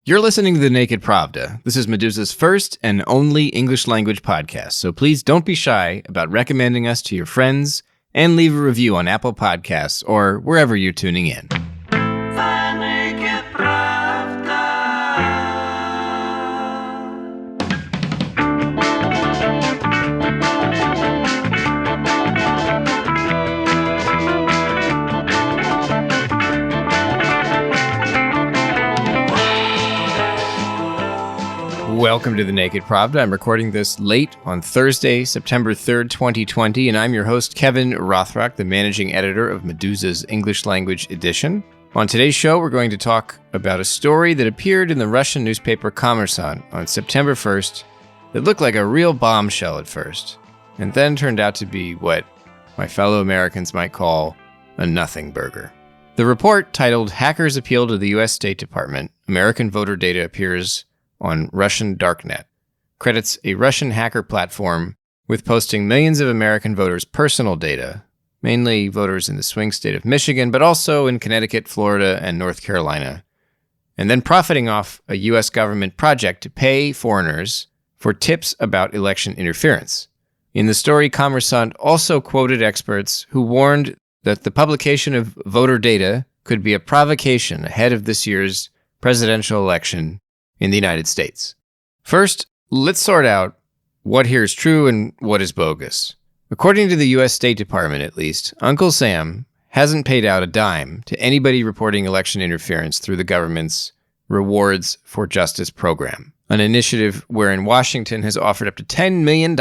You're listening to the Naked Pravda. This is Medusa's first and only English language podcast, so please don't be shy about recommending us to your friends and leave a review on Apple Podcasts or wherever you're tuning in. Welcome to the Naked Pravda. I'm recording this late on Thursday, September 3rd, 2020, and I'm your host, Kevin Rothrock, the managing editor of Medusa's English language edition. On today's show, we're going to talk about a story that appeared in the Russian newspaper Kommersant on September 1st that looked like a real bombshell at first, and then turned out to be what my fellow Americans might call a nothing burger. The report, titled Hackers Appeal to the U.S. State Department, American Voter Data Appears on Russian Darknet, credits a Russian hacker platform with posting millions of American voters' personal data, mainly voters in the swing state of Michigan, but also in Connecticut, Florida, and North Carolina, and then profiting off a U.S. government project to pay foreigners for tips about election interference. In the story, Kommersant also quoted experts who warned that the publication of voter data could be a provocation ahead of this year's presidential election in the United States. First, let's sort out what here is true and what is bogus. According to the U.S. State Department, at least, Uncle Sam hasn't paid out a dime to anybody reporting election interference through the government's Rewards for Justice program, an initiative wherein Washington has offered up to $10 million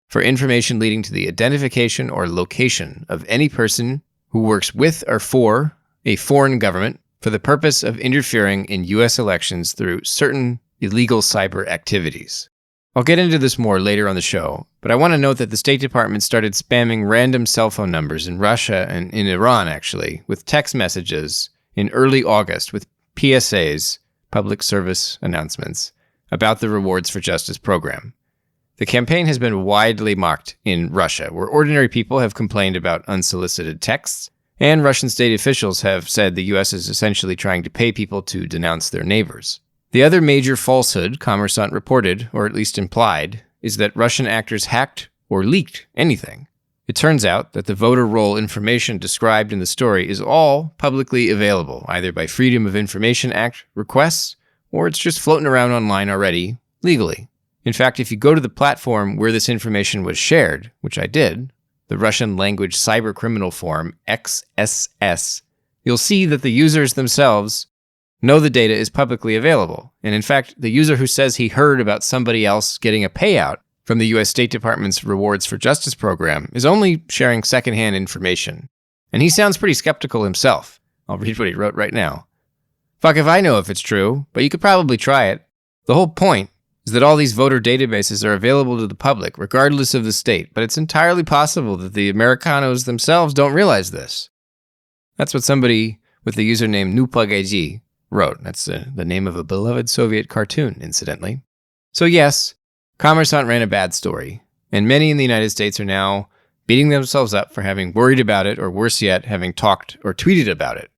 for information leading to the identification or location of any person who works with or for a foreign government for the purpose of interfering in U.S. elections through certain illegal cyber activities. I'll get into this more later on the show, but I want to note that the State Department started spamming random cell phone numbers in Russia and in Iran, actually, with text messages in early August with PSAs, public service announcements, about the Rewards for Justice program. The campaign has been widely mocked in Russia, where ordinary people have complained about unsolicited texts, and Russian state officials have said the U.S. is essentially trying to pay people to denounce their neighbors. The other major falsehood Kommersant reported, or at least implied, is that Russian actors hacked or leaked anything. It turns out that the voter roll information described in the story is all publicly available, either by Freedom of Information Act requests, or it's just floating around online already, legally. In fact, if you go to the platform where this information was shared, which I did, the Russian language cybercriminal forum, XSS, you'll see that the users themselves know the data is publicly available. And in fact, the user who says he heard about somebody else getting a payout from the U.S. State Department's Rewards for Justice program is only sharing secondhand information. And he sounds pretty skeptical himself. I'll read what he wrote right now. Fuck if I know if it's true, but you could probably try it. The whole point is that all these voter databases are available to the public, regardless of the state, but it's entirely possible that the Americanos themselves don't realize this. That's what somebody with the username Nupagaji wrote. That's the name of a beloved Soviet cartoon, incidentally. So yes, Kommersant ran a bad story, and many in the United States are now beating themselves up for having worried about it, or worse yet, having talked or tweeted about it.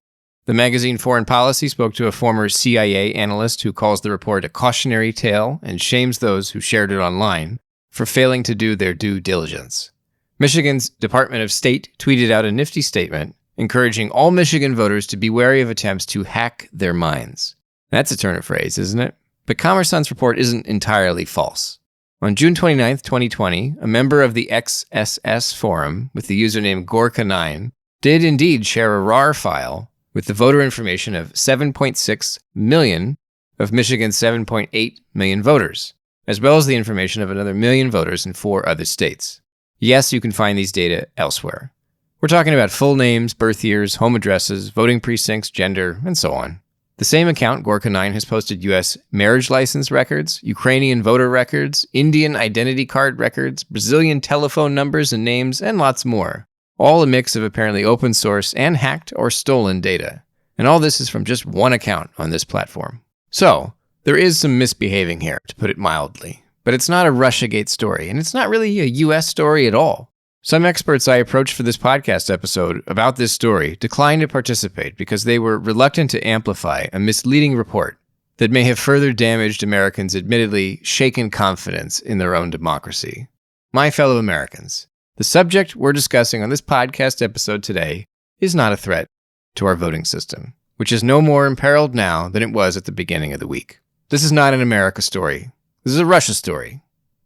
The magazine Foreign Policy spoke to a former CIA analyst who calls the report a cautionary tale and shames those who shared it online for failing to do their due diligence. Michigan's Department of State tweeted out a nifty statement encouraging all Michigan voters to be wary of attempts to hack their minds. That's a turn of phrase, isn't it? But Kommersant's report isn't entirely false. On June 29, 2020, a member of the XSS forum with the username Gorka9 did indeed share a RAR file with the voter information of 7.6 million of Michigan's 7.8 million voters, as well as the information of another million voters in 4 other states. Yes, you can find these data elsewhere. We're talking about full names, birth years, home addresses, voting precincts, gender, and so on. The same account, Gorka9, has posted U.S. marriage license records, Ukrainian voter records, Indian identity card records, Brazilian telephone numbers and names, and lots more. All a mix of apparently open source and hacked or stolen data. And all this is from just one account on this platform. So, there is some misbehaving here, to put it mildly. But it's not a Russiagate story, and it's not really a U.S. story at all. Some experts I approached for this podcast episode about this story declined to participate because they were reluctant to amplify a misleading report that may have further damaged Americans' admittedly shaken confidence in their own democracy. My fellow Americans, the subject we're discussing on this podcast episode today is not a threat to our voting system, which is no more imperiled now than it was at the beginning of the week. This is not an America story. This is a Russia story.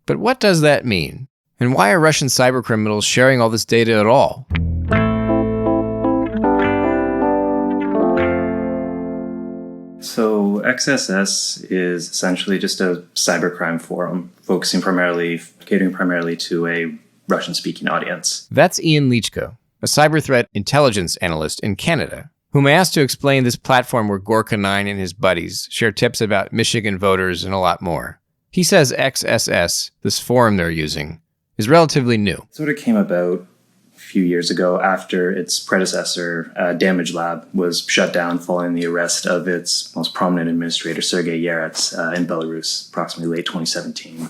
But what does that mean? And why are Russian cybercriminals sharing all this data at all? So XSS is essentially just a cybercrime forum catering primarily to a Russian-speaking audience. That's Ian Litschko, a cyber threat intelligence analyst in Canada, whom I asked to explain this platform where Gorka 9 and his buddies share tips about Michigan voters and a lot more. He says XSS, this forum they're using, is relatively new. It sort of came about a few years ago after its predecessor, Damage Lab, was shut down following the arrest of its most prominent administrator, Sergei Yarets, in Belarus, approximately late 2017.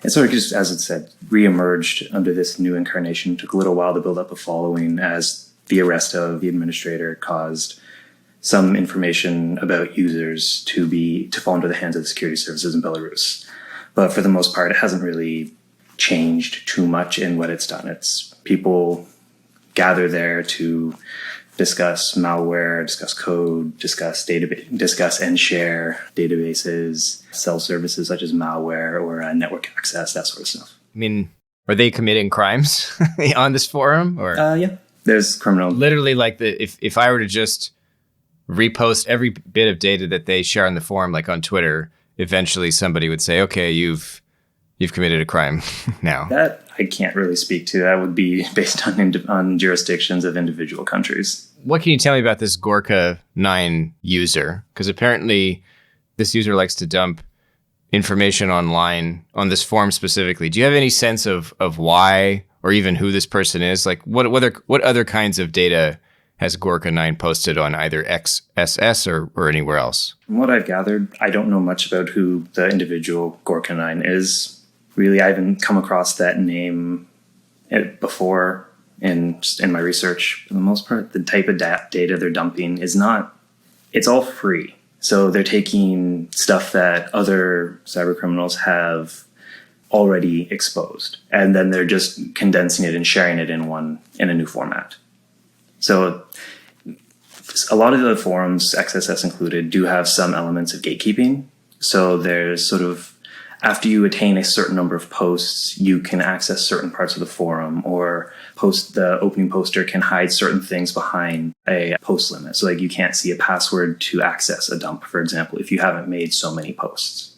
It sort of just, as it said, re-emerged under this new incarnation. It took a little while to build up a following as the arrest of the administrator caused some information about users to fall into the hands of the security services in Belarus. But for the most part, it hasn't really changed too much in what it's done. It's people gather there to discuss malware, discuss code, discuss and share databases, sell services such as malware or network access, that sort of stuff. I mean, are they committing crimes on this forum? Or yeah, there's criminal. Literally, like if I were to just repost every bit of data that they share on the forum, like on Twitter, eventually somebody would say, "Okay, you've committed a crime now." That I can't really speak to. That would be based on jurisdictions of individual countries. What can you tell me about this Gorka 9 user? Because apparently this user likes to dump information online on this forum specifically. Do you have any sense of why or even who this person is? Like what other kinds of data has Gorka 9 posted on either XSS or anywhere else? From what I've gathered, I don't know much about who the individual Gorka 9 is. Really, I haven't come across that name before in my research. For the most part, the type of data they're dumping it's all free. So they're taking stuff that other cybercriminals have already exposed, and then they're just condensing it and sharing it in a new format. So a lot of the forums, XSS included, do have some elements of gatekeeping. So there's sort of, after you attain a certain number of posts, you can access certain parts of the forum, or the opening poster can hide certain things behind a post limit. So like you can't see a password to access a dump, for example, if you haven't made so many posts.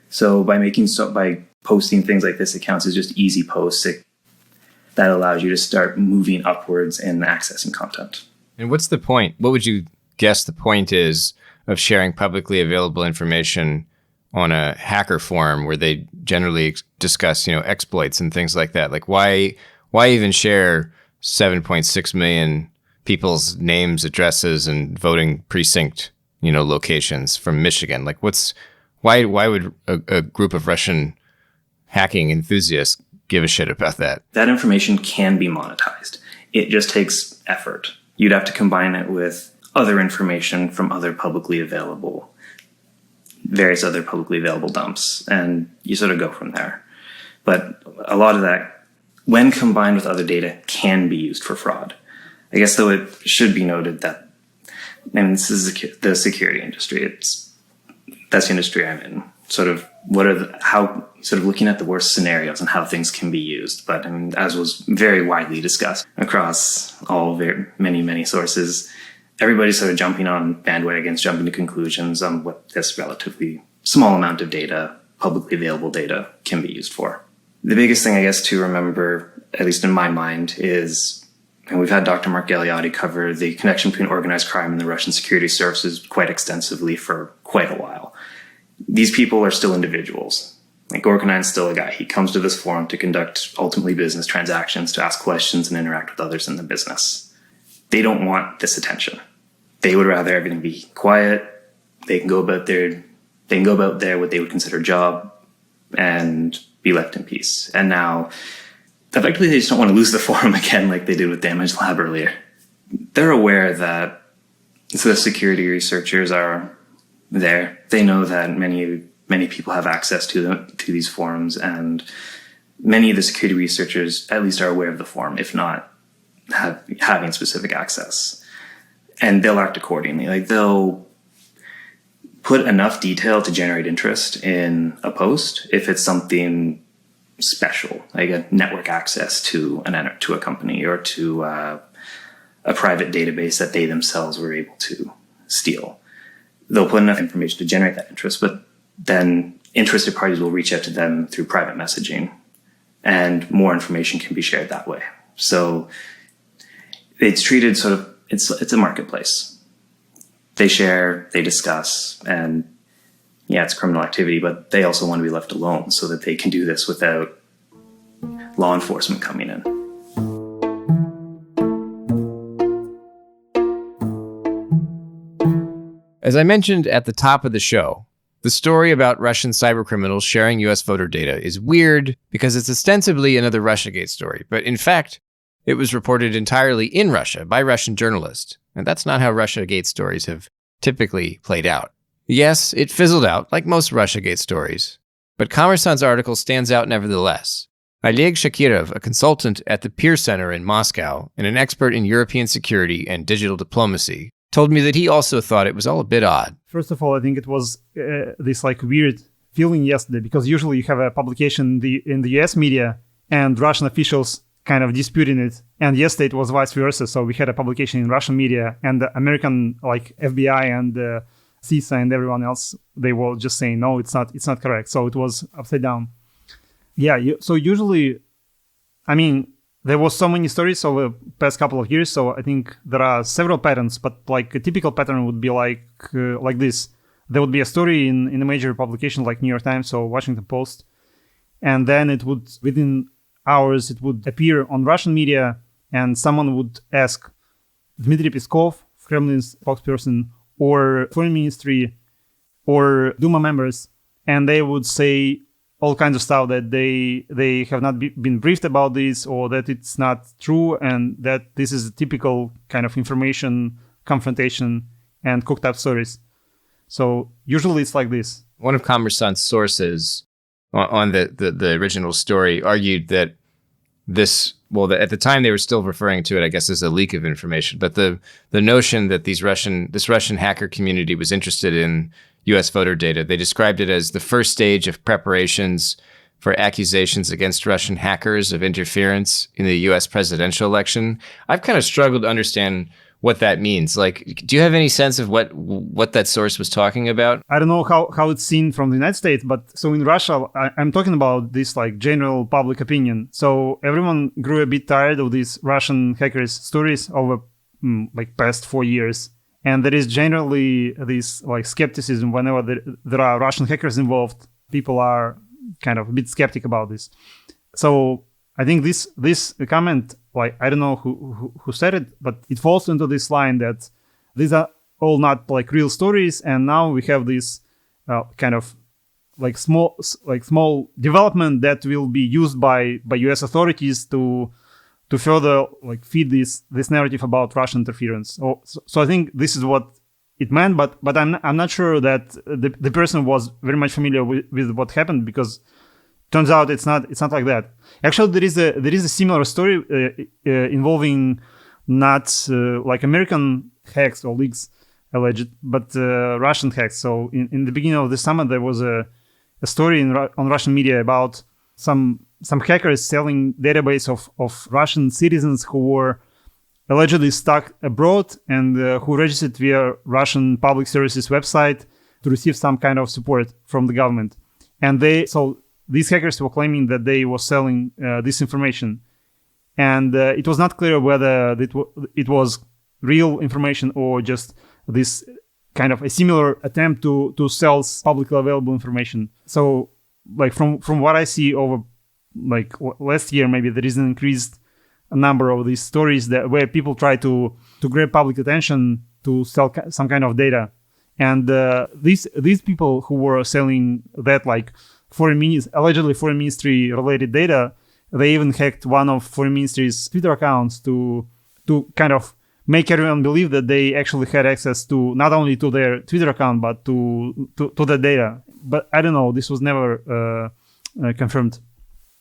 So by posting things like this, it counts as just easy posts. That allows you to start moving upwards in accessing content. And what's the point? What would you guess the point is of sharing publicly available information on a hacker forum where they generally discuss, exploits and things like that? Like why even share 7.6 million people's names, addresses, and voting precinct, locations from Michigan? Like why would a group of Russian hacking enthusiasts give a shit about that? That information can be monetized. It just takes effort. You'd have to combine it with other information from various other publicly available dumps, and you sort of go from there. But a lot of that, when combined with other data, can be used for fraud. I guess, though, it should be noted that, and this is the security industry, that's the industry I'm in. Sort of looking at the worst scenarios and how things can be used. But as was very widely discussed across many sources, everybody's sort of jumping on bandwagons, jumping to conclusions on what this relatively small amount of data, publicly available data, can be used for. The biggest thing, I guess, to remember, at least in my mind, is, and we've had Dr. Mark Galeotti cover the connection between organized crime and the Russian security services quite extensively for quite a while. These people are still individuals. Like Gorka 9 is still a guy. He comes to this forum to conduct ultimately business transactions, to ask questions and interact with others in the business. They don't want this attention. They would rather everything be quiet. They can go about their what they would consider job and be left in peace. And now, effectively, they just don't want to lose the forum again like they did with Damage Lab earlier. They're aware that the security researchers are there. They know that many people have access to these forums, and many of the security researchers at least are aware of the forum, if not having specific access. And they'll act accordingly. Like, they'll put enough detail to generate interest in a post if it's something special, like a network access to a company or to a private database that they themselves were able to steal. They'll put enough information to generate that interest, but then interested parties will reach out to them through private messaging, and more information can be shared that way. So it's treated sort of, it's a marketplace. They share, they discuss, and yeah, it's criminal activity, but they also want to be left alone so that they can do this without law enforcement coming in. As I mentioned at the top of the show, the story about Russian cybercriminals sharing U.S. voter data is weird because it's ostensibly another Russiagate story, but in fact, it was reported entirely in Russia by Russian journalists, and that's not how Russiagate stories have typically played out. Yes, it fizzled out, like most Russiagate stories, but Kommersant's article stands out nevertheless. Oleg Shakirov, a consultant at the PIR Center in Moscow and an expert in European security and digital diplomacy, told me that he also thought it was all a bit odd. First of all, I think it was this weird feeling yesterday, because usually you have a publication in the US media and Russian officials kind of disputing it. And yesterday it was vice versa. So we had a publication in Russian media, and the American FBI and CISA and everyone else, they were just saying, no, it's not correct. So it was upside down. Yeah. So usually, I mean, there was so many stories over the past couple of years. So I think there are several patterns, but like a typical pattern would be like this. There would be a story in a major publication like New York Times or Washington Post. And then it would, within hours, it would appear on Russian media, and someone would ask Dmitry Peskov, Kremlin's spokesperson, or Foreign Ministry, or Duma members, and they would say all kinds of stuff that they have not been briefed about this, or that it's not true, and that this is a typical kind of information confrontation and cooked up stories. So usually it's like this. One of Kommersant's sources on the original story argued that at the time they were still referring to it, I guess, as a leak of information, but the notion that this Russian hacker community was interested in U.S. voter data, they described it as the first stage of preparations for accusations against Russian hackers of interference in the U.S. presidential election. I've kind of struggled to understand what that means. Like, do you have any sense of what that source was talking about? I don't know how it's seen from the United States, but so in Russia, I'm talking about this general public opinion. So everyone grew a bit tired of these Russian hackers stories over past 4 years. And there is generally this skepticism whenever there are Russian hackers involved. People are kind of a bit skeptic about this. So I think this comment, I don't know who said it, but it falls into this line that these are all not real stories, and now we have this kind of small development that will be used by U.S. authorities to further feed this narrative about Russian interference. So I think this is what it meant, but I'm not sure that the person was very much familiar with what happened, because turns out it's not like that. Actually, there is a similar story involving not American hacks or leaks alleged, but Russian hacks. So in the beginning of the summer, there was a story on Russian media about some hackers selling database of Russian citizens who were allegedly stuck abroad and who registered via Russian public services website to receive some kind of support from the government. And these hackers were claiming that they were selling this information. And it was not clear whether it was real information or just this kind of a similar attempt to sell publicly available information. So from what I see over last year, maybe there is an increased number of these stories where people try to grab public attention to sell some kind of data. And these people who were selling that allegedly foreign ministry related data, they even hacked one of foreign ministry's Twitter accounts to kind of make everyone believe that they actually had access to not only to their Twitter account, but to the data. But I don't know, this was never confirmed.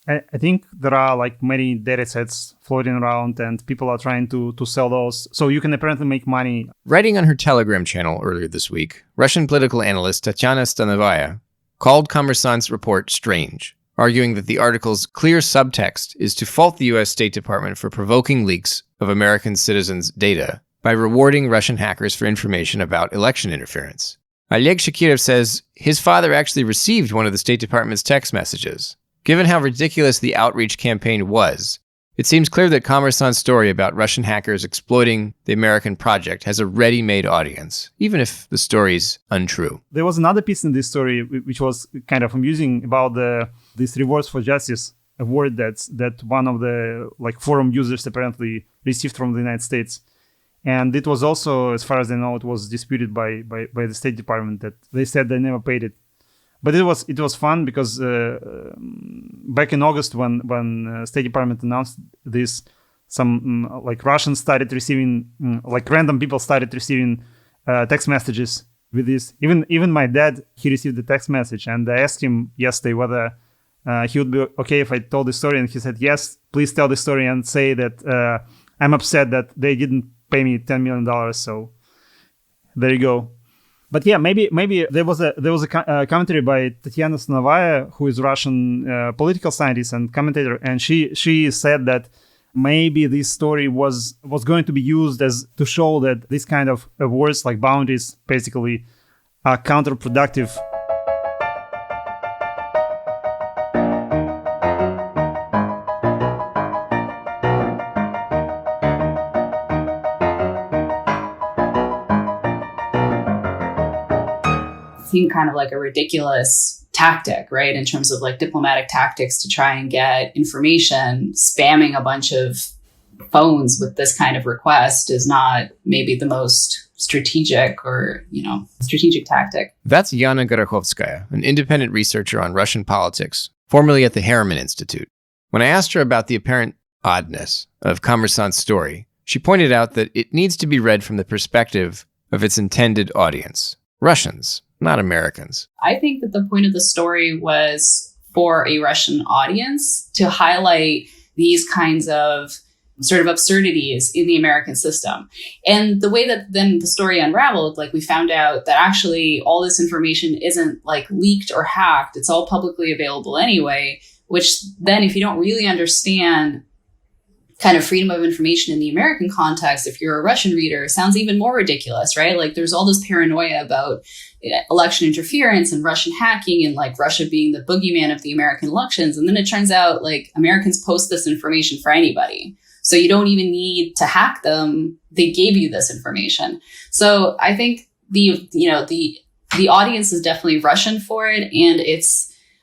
I think there are like many data sets floating around and people are trying to sell those. So you can apparently make money. Writing on her Telegram channel earlier this week, Russian political analyst Tatyana Stanovaya called Kommersant's report strange, arguing that the article's clear subtext is to fault the U.S. State Department for provoking leaks of American citizens' data by rewarding Russian hackers for information about election interference. Oleg Shakirov says his father actually received one of the State Department's text messages. Given how ridiculous the outreach campaign was, it seems clear that Kommersant's story about Russian hackers exploiting the American project has a ready-made audience, even if the story's untrue. There was another piece in this story which was kind of amusing about this Rewards for Justice award that one of the like forum users apparently received from the United States. And it was also, as far as I know, it was disputed by the State Department that they said they never paid it. But it was fun because back in August when State Department announced this, some like Russians started receiving like random people started receiving text messages with this. Even my dad, he received the text message, and I asked him yesterday whether he would be okay if I told the story, and he said yes, please tell the story and say that I'm upset that they didn't pay me $10 million. So there you go. But yeah, maybe there was a commentary by Tatyana Stanovaya, who is Russian political scientist and commentator, and she said that maybe this story was going to be used as to show that this kind of awards like bounties basically are counterproductive. Seemed kind of like a ridiculous tactic, right? In terms of like diplomatic tactics to try and get information, spamming a bunch of phones with this kind of request is not maybe the most strategic or, strategic tactic. That's Yana Gorokhovskaia, an independent researcher on Russian politics, formerly at the Harriman Institute. When I asked her about the apparent oddness of Kommersant's story, she pointed out that it needs to be read from the perspective of its intended audience, Russians, not Americans. I think that the point of the story was for a Russian audience to highlight these kinds of sort of absurdities in the American system. And the way that then the story unraveled, like we found out that actually all this information isn't like leaked or hacked. It's all publicly available anyway, which then if you don't really understand kind of freedom of information in the American context, if you're a Russian reader, sounds even more ridiculous, right? Like there's all this paranoia about election interference and Russian hacking and like Russia being the boogeyman of the American elections. And then it turns out like Americans post this information for anybody. So you don't even need to hack them. They gave you this information. So I think the audience is definitely Russian for it. And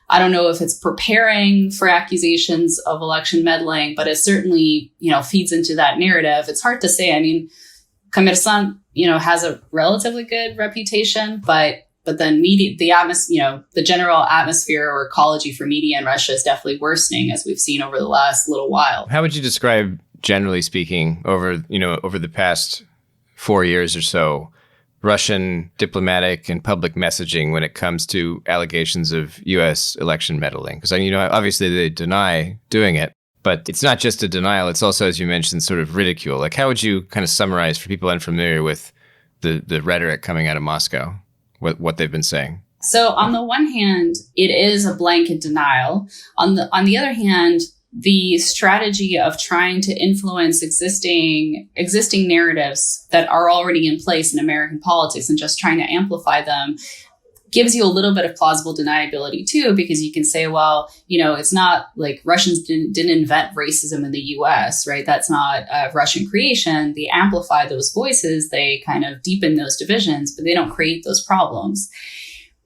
I don't know if it's preparing for accusations of election meddling, but it certainly, feeds into that narrative. It's hard to say. I mean, Kommersant, has a relatively good reputation, but then media, the general atmosphere or ecology for media in Russia is definitely worsening, as we've seen over the last little while. How would you describe, generally speaking, over the past 4 years or so, Russian diplomatic and public messaging when it comes to allegations of U.S. election meddling? Because, obviously they deny doing it, but it's not just a denial. It's also, as you mentioned, sort of ridicule. Like, how would you kind of summarize for people unfamiliar with the rhetoric coming out of Moscow, what they've been saying? So on the one hand, it is a blanket denial. On the other hand, the strategy of trying to influence existing narratives that are already in place in American politics and just trying to amplify them gives you a little bit of plausible deniability too, because you can say, well, it's not like Russians didn't invent racism in the US, right? That's not a Russian creation. They amplify those voices. They kind of deepen those divisions, but they don't create those problems.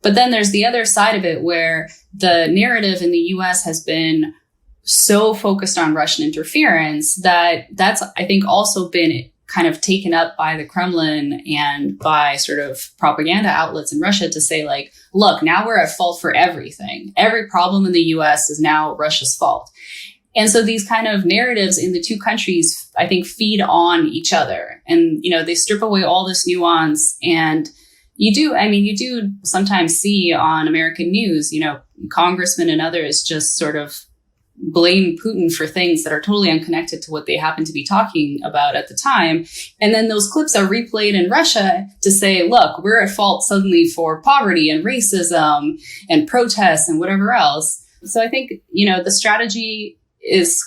But then there's the other side of it where the narrative in the US has been so focused on Russian interference that's, I think, also been kind of taken up by the Kremlin and by sort of propaganda outlets in Russia to say, like, look, now we're at fault for everything. Every problem in the US is now Russia's fault. And so these kind of narratives in the two countries, I think, feed on each other. And, they strip away all this nuance. And you do sometimes see on American news, congressmen and others just sort of blame Putin for things that are totally unconnected to what they happen to be talking about at the time. And then those clips are replayed in Russia to say, look, we're at fault suddenly for poverty and racism and protests and whatever else. So I think, the strategy is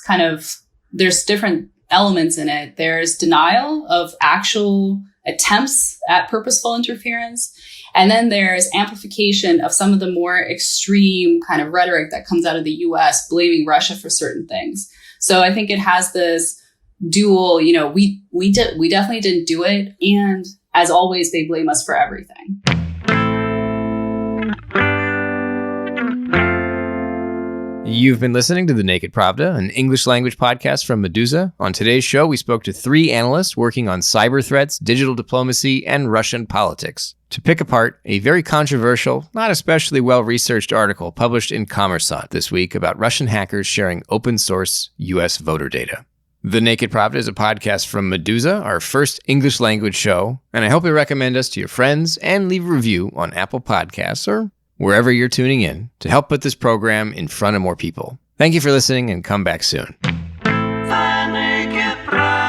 there's different elements in it. There's denial of actual attempts at purposeful interference. And then there's amplification of some of the more extreme kind of rhetoric that comes out of the US, blaming Russia for certain things. So I think it has this dual, we definitely didn't do it. And as always, they blame us for everything. You've been listening to The Naked Pravda, an English language podcast from Meduza. On today's show, we spoke to 3 analysts working on cyber threats, digital diplomacy, and Russian politics to pick apart a very controversial, not especially well-researched article published in Kommersant this week about Russian hackers sharing open-source U.S. voter data. The Naked Pravda is a podcast from Meduza, our first English language show, and I hope you'll recommend us to your friends and leave a review on Apple Podcasts or wherever you're tuning in to help put this program in front of more people. Thank you for listening and come back soon. The Naked Pravda.